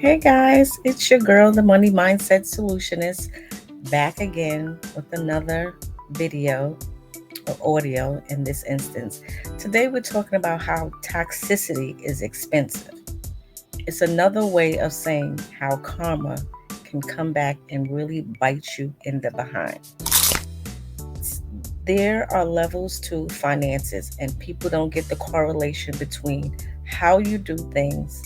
Hey guys, it's your girl, the Money Mindset Solutionist, back again with another video or audio in this instance. Today we're talking about how toxicity is expensive. It's another way of saying how karma can come back and really bite you in the behind. There are levels to finances, and people don't get the correlation between how you do things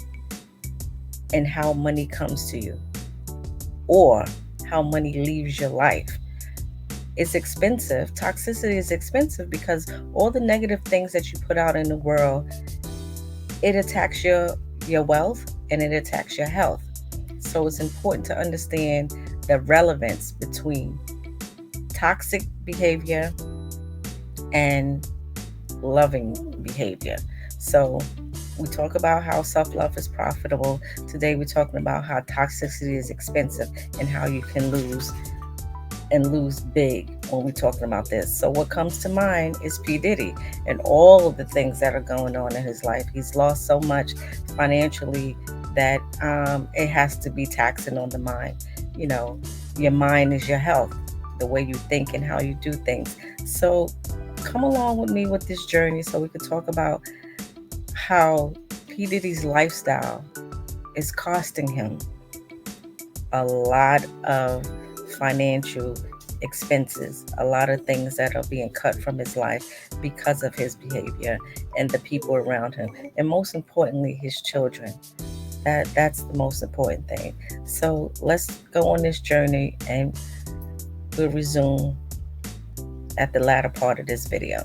and how money comes to you, or how money leaves your life. It's expensive. Toxicity is expensive because all the negative things that you put out in the world, it attacks your wealth and it attacks your health. So it's important to understand the relevance between toxic behavior and loving behavior. So we talk about how self-love is profitable. Today we're talking about how toxicity is expensive and how you can lose and lose big when we're talking about this. So what comes to mind is P. Diddy and all of the things that are going on in his life. He's lost so much financially that it has to be taxing on the mind. You know, your mind is your health, the way you think and how you do things. So come along with me with this journey so we could talk about how P. Diddy's lifestyle is costing him a lot of financial expenses, a lot of things that are being cut from his life because of his behavior and the people around him, and most importantly, his children. That's the most important thing. So let's go on this journey, and we'll resume at the latter part of this video.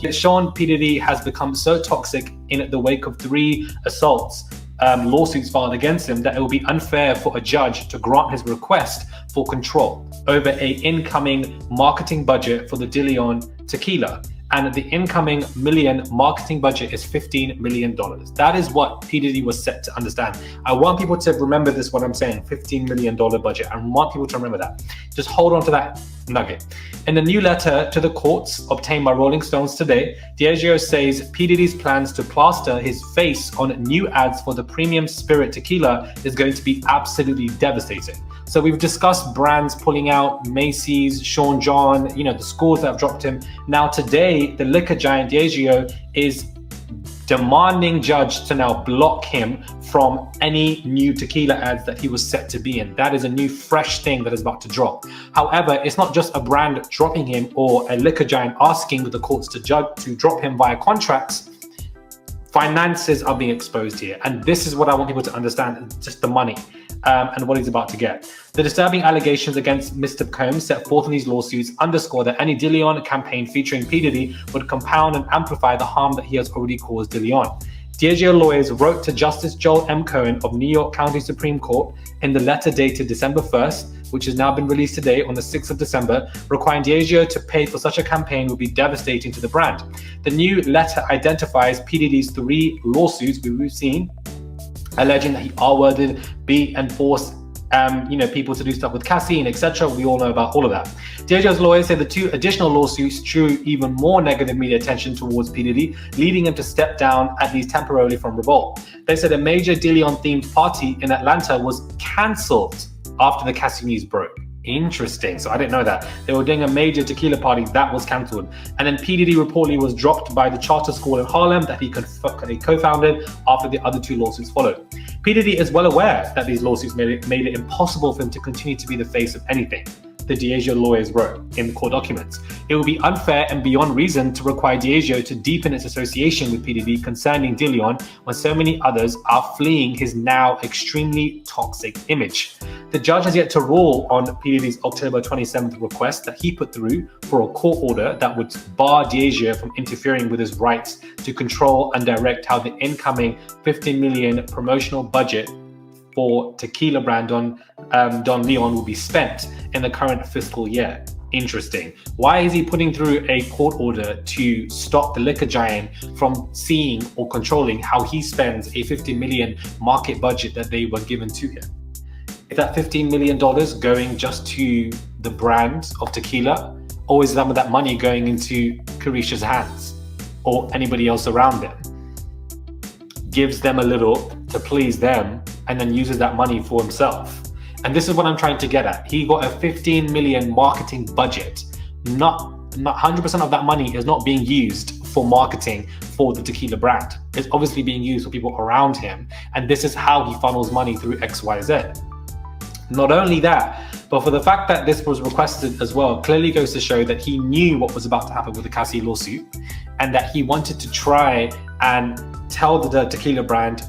Sean P. Diddy has become so toxic in the wake of 3 assaults, lawsuits filed against him, that it will be unfair for a judge to grant his request for control over an incoming marketing budget for the De Leon tequila. And the incoming million marketing budget is $15 million. That is what P. Diddy was set to understand. I want people to remember this, what I'm saying, $15 million budget. I want people to remember that. Just hold on to that nugget. In the new letter to the courts obtained by Rolling Stones today, Diageo says P. Diddy's plans to plaster his face on new ads for the premium spirit tequila is going to be absolutely devastating. So we've discussed brands pulling out, Macy's, Sean John, the scores that have dropped him. Now today, the liquor giant Diageo is demanding judge to now block him from any new tequila ads that he was set to be in. That is a new fresh thing that is about to drop. However, it's not just a brand dropping him or a liquor giant asking the courts to drop him via contracts. Finances are being exposed here. And this is what I want people to understand, just the money. And what he's about to get. The disturbing allegations against Mr. Combs set forth in these lawsuits underscore that any De Leon campaign featuring P. Diddy would compound and amplify the harm that he has already caused De Leon. Diageo lawyers wrote to Justice Joel M. Cohen of New York County Supreme Court in the letter dated December 1st, which has now been released today on the 6th of December, requiring Diageo to pay for such a campaign would be devastating to the brand. The new letter identifies P. Diddy's 3 lawsuits we've seen, alleging that he R-worded, beat and forced people to do stuff with caffeine, etc. We all know about all of that. Diageo's lawyers say the 2 additional lawsuits drew even more negative media attention towards P. Diddy, leading him to step down, at least temporarily, from Revolt. They said a major De Leon-themed party in Atlanta was cancelled after the cashew news broke. Interesting. So I didn't know that. They were doing a major tequila party that was cancelled. And then P. Diddy reportedly was dropped by the charter school in Harlem that he co-founded after the other 2 lawsuits followed. P. Diddy is well aware that these lawsuits made it impossible for him to continue to be the face of anything, the Diageo lawyers wrote in the court documents. It would be unfair and beyond reason to require Diageo to deepen its association with P. Diddy concerning De Leon when so many others are fleeing his now extremely toxic image. The judge has yet to rule on P. Diddy's October 27th request that he put through for a court order that would bar Diageo from interfering with his rights to control and direct how the incoming $15 million promotional budget for tequila brand Don Leon will be spent in the current fiscal year. Interesting. Why is he putting through a court order to stop the liquor giant from seeing or controlling how he spends a $50 million market budget that they were given to him? Is that $15 million going just to the brand of tequila, or is some of that money going into Carisha's hands or anybody else around them? Gives them a little to please them and then uses that money for himself. And this is what I'm trying to get at. He got a 15 million marketing budget. Not 100% of that money is not being used for marketing for the tequila brand. It's obviously being used for people around him. And this is how he funnels money through XYZ. Not only that, but for the fact that this was requested as well, clearly goes to show that he knew what was about to happen with the Cassie lawsuit, and that he wanted to try and tell the tequila brand,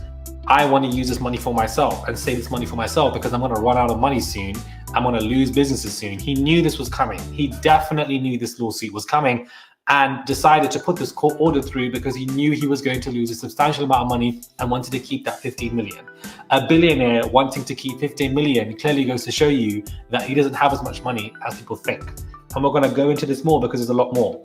I want to use this money for myself and save this money for myself because I'm going to run out of money soon. I'm going to lose businesses soon. He knew this was coming. He definitely knew this lawsuit was coming and decided to put this court order through because he knew he was going to lose a substantial amount of money and wanted to keep that 15 million. A billionaire wanting to keep 15 million clearly goes to show you that he doesn't have as much money as people think. And we're going to go into this more because there's a lot more.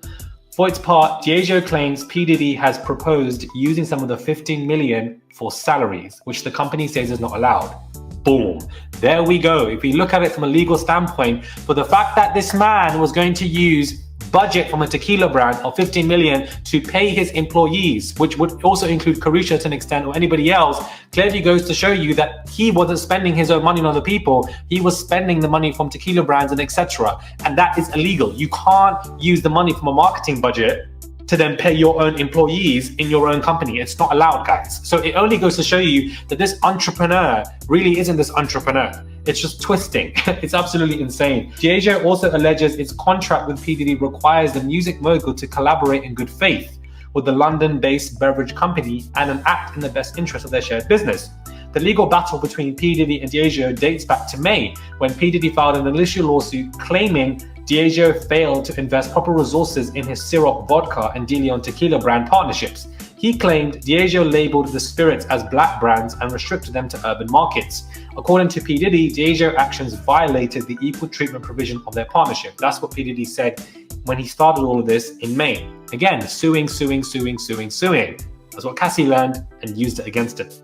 For its part, Diageo claims P. Diddy has proposed using some of the 15 million for salaries, which the company says is not allowed. Boom. There we go. If we look at it from a legal standpoint, for the fact that this man was going to use budget from a tequila brand of 15 million to pay his employees, which would also include Carisha to an extent or anybody else, clearly goes to show you that he wasn't spending his own money on other people. He was spending the money from tequila brands and etc. And that is illegal. You can't use the money from a marketing budget to then pay your own employees in your own company. It's not allowed, guys. So it only goes to show you that this entrepreneur really isn't this entrepreneur. It's just twisting. It's absolutely insane. Diageo also alleges its contract with P. Diddy requires the music mogul to collaborate in good faith with the London-based beverage company and act in the best interest of their shared business. The legal battle between P. Diddy and Diageo dates back to May, when P. Diddy filed an initial lawsuit claiming Diageo failed to invest proper resources in his Ciroc vodka and De Leon tequila brand partnerships. He claimed Diageo labeled the spirits as black brands and restricted them to urban markets. According to P. Diddy, Diageo actions violated the equal treatment provision of their partnership. That's what P. Diddy said when he started all of this in May. Again, suing. That's what Cassie learned and used it against it.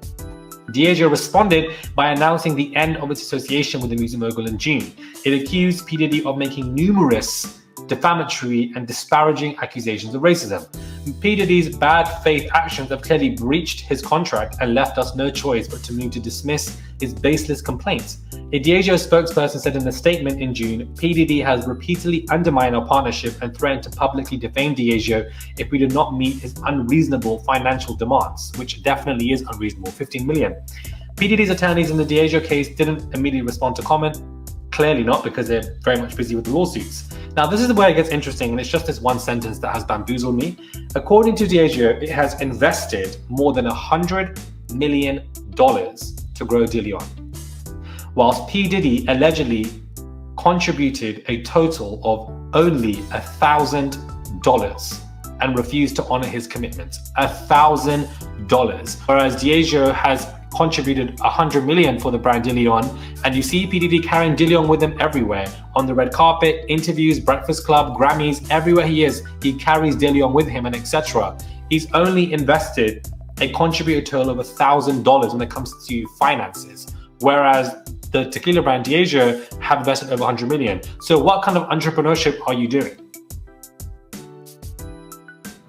Diageo responded by announcing the end of its association with the music mogul in June. It accused P. Diddy of making numerous defamatory and disparaging accusations of racism. P. Diddy's bad faith actions have clearly breached his contract and left us no choice but to move to dismiss his baseless complaints. A Diageo spokesperson said in a statement in June, P. Diddy has repeatedly undermined our partnership and threatened to publicly defame Diageo if we do not meet his unreasonable financial demands, which definitely is unreasonable, 15 million. P. Diddy's attorneys in the Diageo case didn't immediately respond to comment. Clearly not, because they're very much busy with the lawsuits. Now, this is where it gets interesting, and it's just this one sentence that has bamboozled me. According to Diageo, it has invested more than $100 million to grow De Leon, whilst P. Diddy allegedly contributed a total of only $1,000 and refused to honor his commitment. $1,000. Whereas Diageo has contributed $100 million for the brand De Leon, and you see P. Diddy carrying De Leon with him everywhere, on the red carpet, interviews, Breakfast Club, Grammys, everywhere he is, he carries De Leon with him and etc. He's only invested a contributed total of $1,000 when it comes to finances, whereas the tequila brand Diageo have invested over $100 million. So what kind of entrepreneurship are you doing?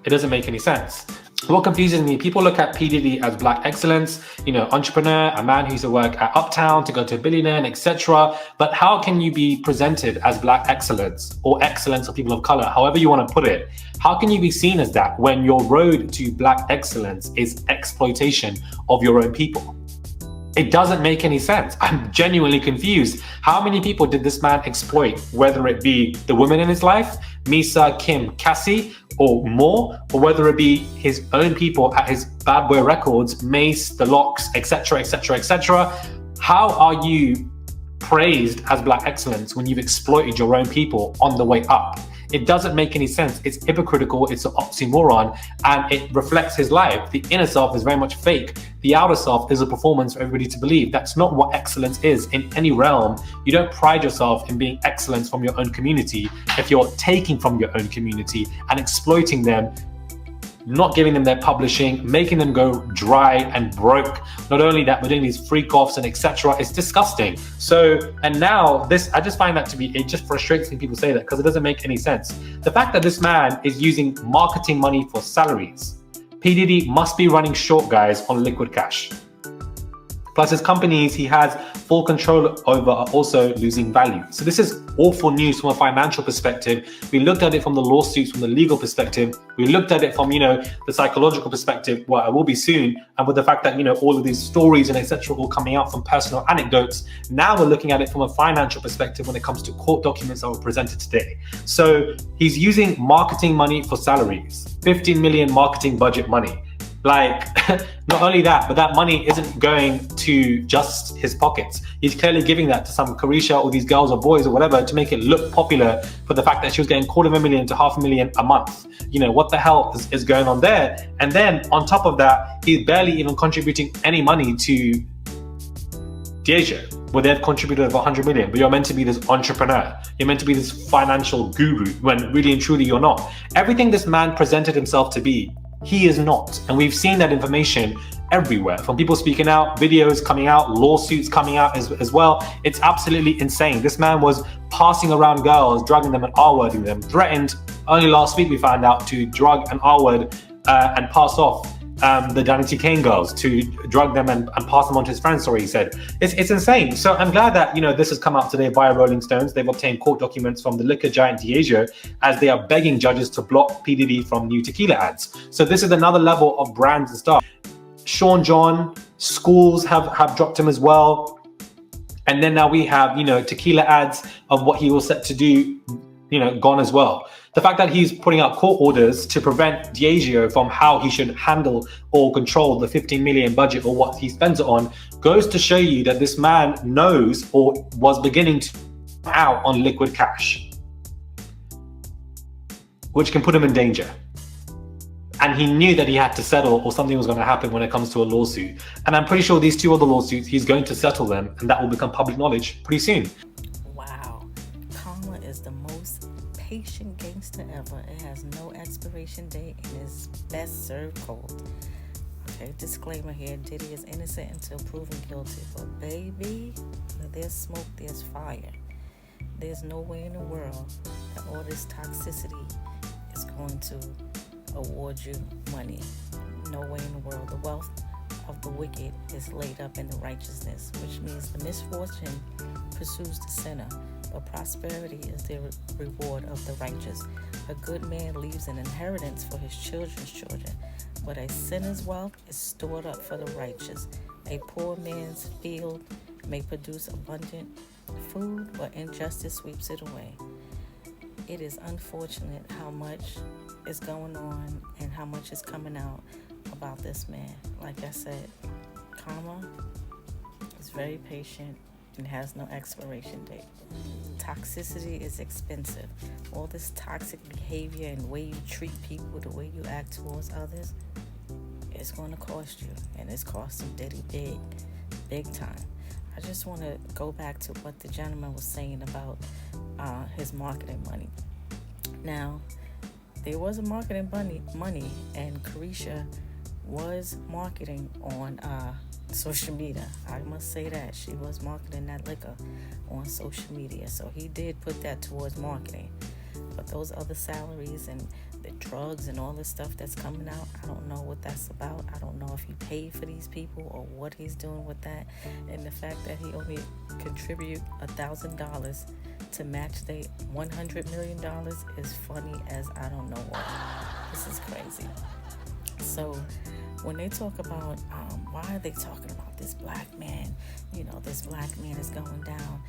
It doesn't make any sense. What confuses me, people look at P. Diddy as black excellence, entrepreneur, a man who used to work at Uptown to go to a billionaire and etc. But how can you be presented as black excellence or excellence of people of color, however you want to put it? How can you be seen as that when your road to black excellence is exploitation of your own people? It doesn't make any sense. I'm genuinely confused. How many people did this man exploit, whether it be the women in his life, Misa, Kim, Cassie, or more, or whether it be his own people at his Bad Boy Records, Mace, The Locks, etc., etc., etc. How are you praised as black excellence when you've exploited your own people on the way up? It doesn't make any sense. It's hypocritical, it's an oxymoron, and it reflects his life. The inner self is very much fake. The outer self is a performance for everybody to believe. That's not what excellence is in any realm. You don't pride yourself in being excellence from your own community if you're taking from your own community and exploiting them, not giving them their publishing, making them go dry and broke. Not only that, we're doing these freak offs and etc. It's disgusting. So, and now this, I just find that to be, it just frustrates me people say that because it doesn't make any sense. The fact that this man is using marketing money for salaries, P. Diddy must be running short, guys, on liquid cash. Plus, his companies he has full control over are also losing value. So this is awful news from a financial perspective. We looked at it from the lawsuits, from the legal perspective. We looked at it from, the psychological perspective, well, it will be soon. And with the fact that, all of these stories and etc. all coming out from personal anecdotes, now we're looking at it from a financial perspective when it comes to court documents that were presented today. So he's using marketing money for salaries, 15 million marketing budget money. Like, not only that, but that money isn't going to just his pockets. He's clearly giving that to some Carisha or these girls or boys or whatever to make it look popular for the fact that she was getting $250,000 to $500,000 a month. What the hell is going on there? And then on top of that, he's barely even contributing any money to Diageo, where they've contributed over 100 million, but you're meant to be this entrepreneur. You're meant to be this financial guru when really and truly you're not. Everything this man presented himself to be, he is not. And we've seen that information everywhere, from people speaking out, videos coming out, lawsuits coming out as well. It's absolutely insane. This man was passing around girls, drugging them and R-wording them, threatened, only last week we found out, to drug and R-word and pass off the Danity Kane girls, to drug them and pass them on to his friends, sorry, he said. It's insane. So I'm glad that, this has come out today via Rolling Stones. They've obtained court documents from the liquor giant Diageo as they are begging judges to block P. Diddy from new tequila ads. So this is another level of brands and stuff. Sean John, schools have dropped him as well. And then now we have, tequila ads of what he was set to do, gone as well. The fact that he's putting out court orders to prevent Diageo from how he should handle or control the 15 million budget or what he spends it on goes to show you that this man knows or was beginning to out on liquid cash, which can put him in danger. And he knew that he had to settle or something was going to happen when it comes to a lawsuit. And I'm pretty sure these two other lawsuits, he's going to settle them, and that will become public knowledge pretty soon. Wow. Karma is the most patient gangster ever. It has no expiration date and is best served cold. Okay, disclaimer here, Diddy is innocent until proven guilty. But baby, where there's smoke, there's fire. There's no way in the world that all this toxicity is going to award you money. No way in the world. The wealth of the wicked is laid up in the righteousness, which means the misfortune pursues the sinner, but prosperity is the reward of the righteous. A good man leaves an inheritance for his children's children, but a sinner's wealth is stored up for the righteous. A poor man's field may produce abundant food, but injustice sweeps it away. It is unfortunate how much is going on and how much is coming out about this man. Like I said, karma is very patient and has no expiration date. Toxicity is expensive. All this toxic behavior and the way you treat people, the way you act towards others, it's going to cost you. And it's costing Diddy big time. I just want to go back to what the gentleman was saying about his marketing money. Now, there was a marketing money, and Carisha was marketing on social media. I must say that. She was marketing that liquor on social media. So he did put that towards marketing. But those other salaries and the drugs and all this stuff that's coming out, I don't know what that's about. I don't know if he paid for these people or what he's doing with that. And the fact that he only contribute $1,000 to match the $100 million is funny as I don't know what. This is crazy. So when they talk about why are they talking about this black man, this black man is going down,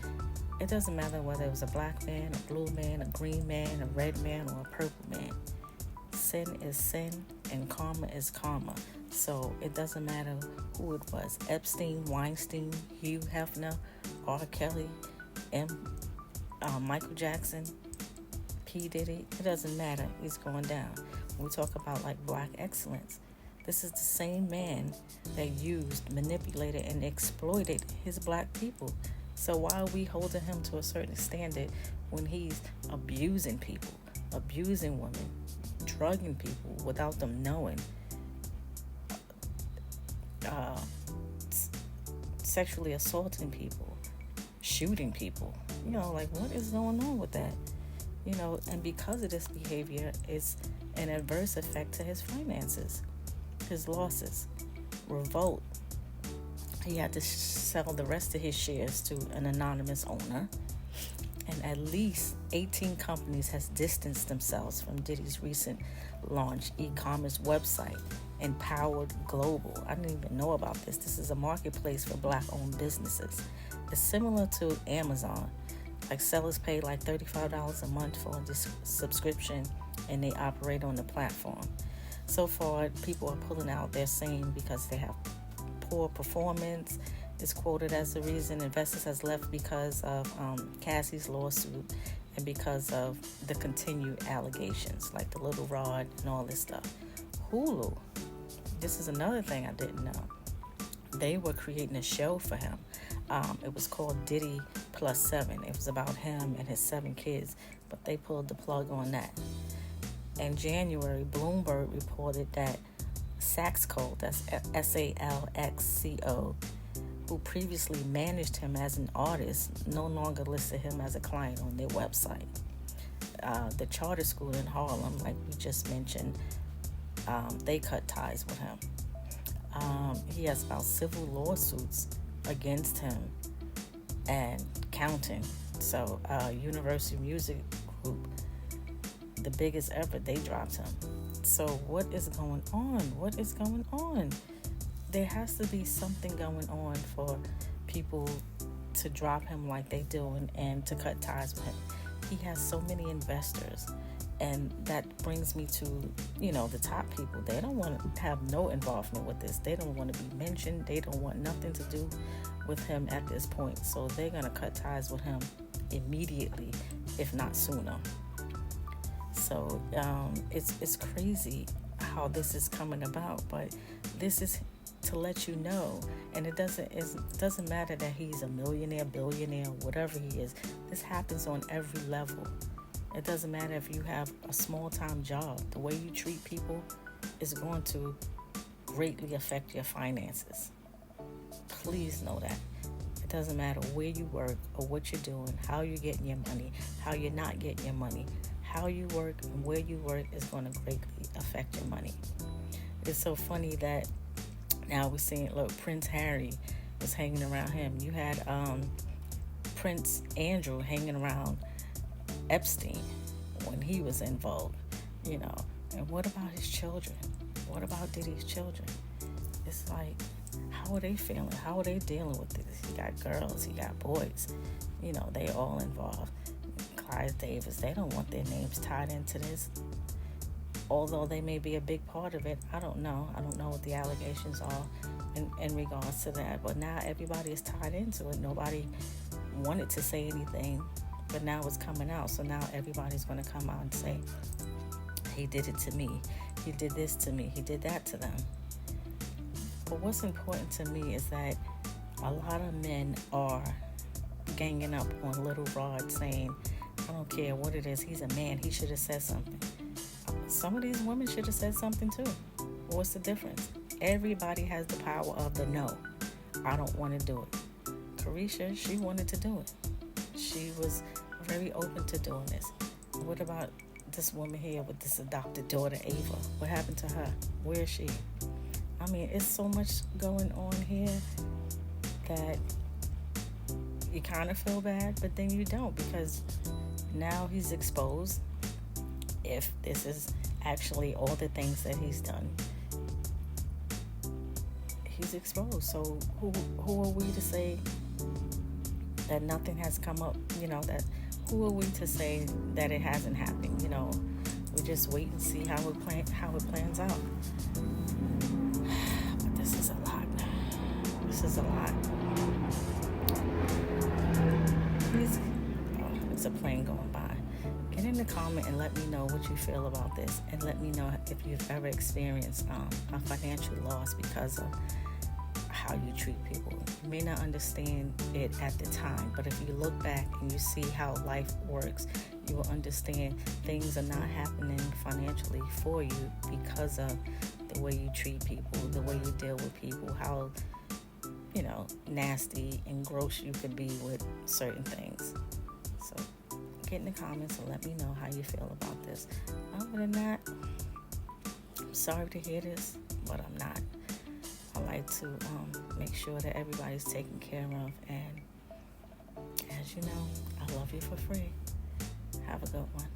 it doesn't matter whether it was a black man, a blue man, a green man, a red man, or a purple man. Sin is sin and karma is karma. So it doesn't matter who it was. Epstein, Weinstein, Hugh Hefner, R. Kelly, Michael Jackson, P. Diddy. It doesn't matter. He's going down. When we talk about like black excellence, this is the same man that used, manipulated, and exploited his black people. So why are we holding him to a certain standard when he's abusing people, abusing women, drugging people without them knowing, sexually assaulting people, shooting people? What is going on with that? And because of this behavior, it's an adverse effect to his finances, his losses, revolt. He had to sell the rest of his shares to an anonymous owner. And at least 18 companies has distanced themselves from Diddy's recent launch e-commerce website, Empowered Global. I didn't even know about this. This is a marketplace for black-owned businesses. It's similar to Amazon. Like sellers pay like $35 a month for a subscription, and they operate on the platform. So far, people are pulling out. They're saying because they have poor performance is quoted as the reason investors has left because of Cassie's lawsuit and because of the continued allegations like the little rod and all this stuff. Hulu, this is another thing I didn't know. They were creating a show for him. It was called Diddy Plus 7. It was about him and his 7 kids, but they pulled the plug on that. In January, Bloomberg reported that Saxco, that's Salxco, who previously managed him as an artist, no longer listed him as a client on their website. The charter school in Harlem, like we just mentioned, they cut ties with him. He has about civil lawsuits against him and counting. So University Music Group, the biggest ever, they dropped him. So what is going on? What is going on? There has to be something going on for people to drop him like they do and to cut ties with him. He has so many investors, and that brings me to, the top people. They don't want to have no involvement with this. They don't want to be mentioned. They don't want nothing to do with him at this point. So they're going to cut ties with him immediately, if not sooner. So it's crazy how this is coming about, but this is to let you know, and it doesn't matter that he's a millionaire, billionaire, whatever he is. This happens on every level. It doesn't matter if you have a small-time job. The way you treat people is going to greatly affect your finances. Please know that. It doesn't matter where you work or what you're doing, how you're getting your money, how you're not getting your money. How you work and where you work is going to greatly affect your money. It's so funny that now we're seeing, look, Prince Harry was hanging around him. You had Prince Andrew hanging around Epstein when he was involved, And what about his children? What about Diddy's children? It's like, how are they feeling? How are they dealing with this? He got girls, he got boys. They all involved. Clive Davis, they don't want their names tied into this. Although they may be a big part of it, I don't know. I don't know what the allegations are in regards to that. But now everybody is tied into it. Nobody wanted to say anything, but now it's coming out. So now everybody's going to come out and say, he did it to me. He did this to me. He did that to them. But what's important to me is that a lot of men are ganging up on Little Rod saying, I don't care what it is, he's a man, he should have said something. Some of these women should have said something too. What's the difference? Everybody has the power of the no. I don't want to do it. Carisha, she wanted to do it. She was very open to doing this. What about this woman here with this adopted daughter, Ava? What happened to her? Where is she? I mean, it's so much going on here that you kind of feel bad, but then you don't, because now he's exposed. If this is actually all the things that he's done, he's exposed. So who are we to say that nothing has come up? That who are we to say that it hasn't happened? We just wait and see how it plans out. But this is a lot. This is a lot. Please, it's a plane going by. Get in the comment and let me know what you feel about this, and let me know if you've ever experienced a financial loss because of how you treat people. You may not understand it at the time, but if you look back and you see how life works, you will understand things are not happening financially for you because of the way you treat people, the way you deal with people, how nasty and gross you could be with certain things. So get in the comments and let me know how you feel about this. Other than that, I'm sorry to hear this, but I'm not. I like to make sure that everybody's taken care of. And as you know, I love you for free. Have a good one.